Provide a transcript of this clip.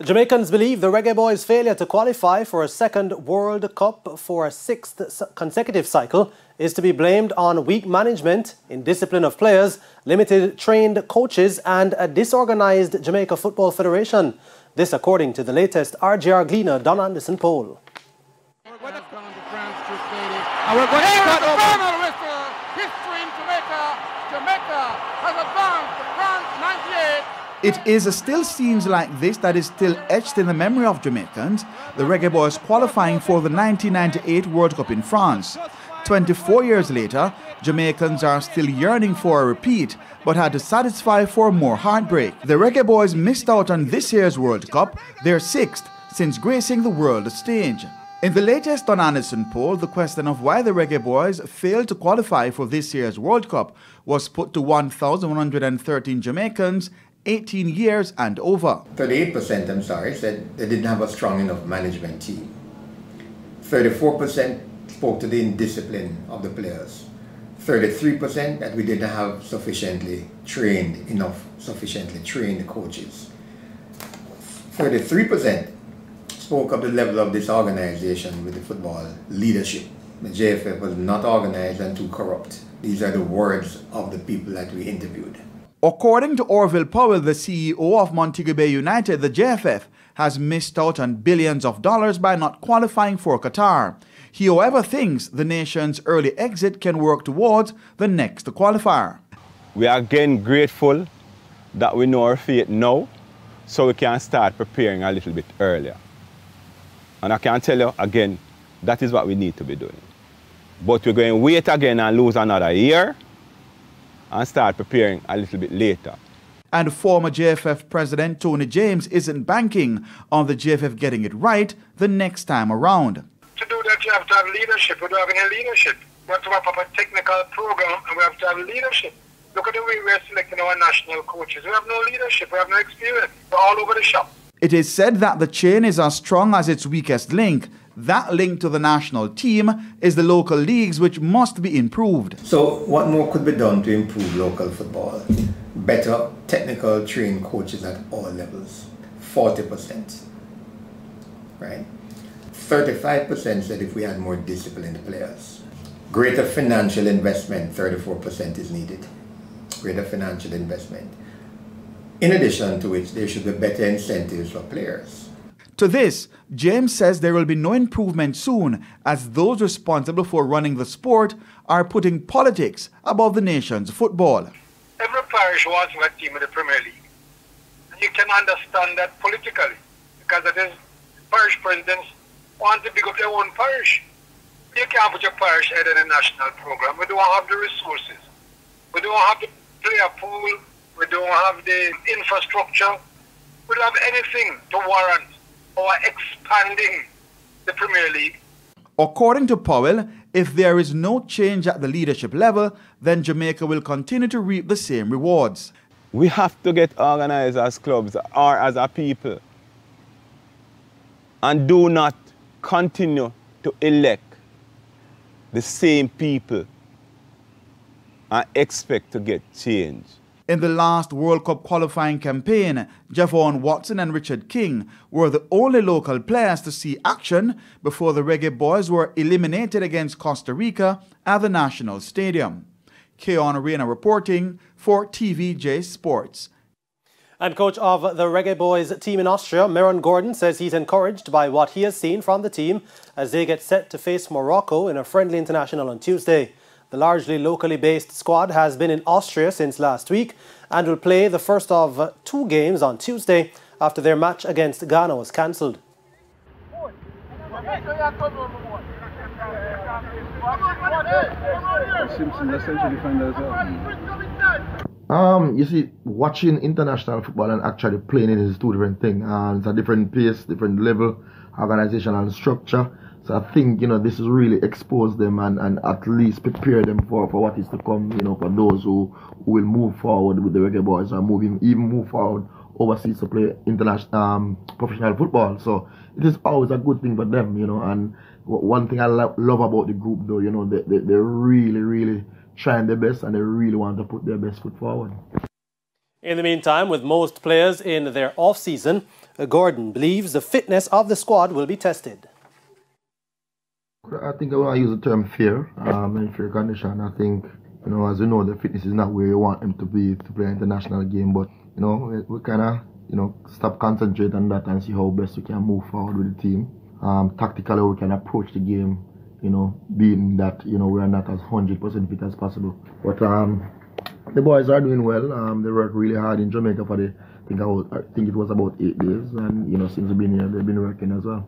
The Jamaicans believe the Reggae Boys' failure to qualify for a second World Cup for a sixth consecutive cycle is to be blamed on weak management, indiscipline of players, limited trained coaches and a disorganized Jamaica Football Federation. This according to the latest RGR Gleaner Don Anderson poll. It is still scenes like this that is still etched in the memory of Jamaicans, the Reggae Boys qualifying for the 1998 World Cup in France. 24 years later, Jamaicans are still yearning for a repeat, but had to satisfy for more heartbreak. The Reggae Boys missed out on this year's World Cup, their sixth since gracing the world stage. In the latest Don Anderson poll, the question of why the Reggae Boys failed to qualify for this year's World Cup was put to 1,113 Jamaicans, 18 years and over. 38%, said they didn't have a strong enough management team. 34% spoke to the indiscipline of the players. 33% that we didn't have sufficiently trained coaches. 33% spoke of the level of disorganization with the football leadership. The JFF was not organized and too corrupt. These are the words of the people that we interviewed. According to Orville Powell, the CEO of Montego Bay United, the JFF has missed out on billions of dollars by not qualifying for Qatar. He, however, thinks the nation's early exit can work towards the next qualifier. We are again grateful that we know our fate now, so we can start preparing a little bit earlier. And I can tell you again, that is what we need to be doing. But we're going to wait again and lose another year and start preparing a little bit later. And former JFF President Tony James isn't banking on the JFF getting it right the next time around. To do that, you have to have leadership. We don't have any leadership. We have to have a technical program and we have to have leadership. Look at the way we're selecting our national coaches. We have no leadership, we have no experience. We're all over the shop. It is said that the chain is as strong as its weakest link. That link to the national team is the local leagues, which must be improved. So what more could be done to improve local football? Better technical trained coaches at all levels, 40%, right? 35% said if we had more disciplined players. Greater financial investment, 34% is needed. Greater financial investment. In addition to which, there should be better incentives for players. To this, James says there will be no improvement soon, as those responsible for running the sport are putting politics above the nation's football. Every parish wants a team in the Premier League. And you can understand that politically, because it is parish presidents want to pick up their own parish. You can't put your parish head in a national program. We don't have the resources. We don't have the player pool. We don't have the infrastructure. We don't have anything to warrant or expanding the Premier League. According to Powell, if there is no change at the leadership level, then Jamaica will continue to reap the same rewards. We have to get organized as clubs or as a people and do not continue to elect the same people and expect to get change. In the last World Cup qualifying campaign, Javon Watson and Richard King were the only local players to see action before the Reggae Boys were eliminated against Costa Rica at the National Stadium. Keon Reina reporting for TVJ Sports. And coach of the Reggae Boys team in Austria, Meron Gordon, says he's encouraged by what he has seen from the team as they get set to face Morocco in a friendly international on Tuesday. The largely locally based squad has been in Austria since last week and will play the first of 2 games on Tuesday after their match against Ghana was cancelled. You see, watching international football and actually playing it is 2 different things. It's a different pace, different level, organizational structure. So I think, this has really exposed them and at least prepare them for what is to come, for those who will move forward with the Reggae Boys or even move forward overseas to play international professional football. So it is always a good thing for them, and one thing I love about the group though, they're really, really trying their best and they really want to put their best foot forward. In the meantime, with most players in their off-season, Gordon believes the fitness of the squad will be tested. I think I want to use the term fair, in fair condition. I think, as you know, the fitness is not where you want him to be to play an international game, but, we kind of, stop concentrate on that and see how best we can move forward with the team. Tactically, we can approach the game, being that, we are not as 100% fit as possible. But the boys are doing well. They work really hard in Jamaica for I think it was about 8 days, and, since they've been here, they've been working as well.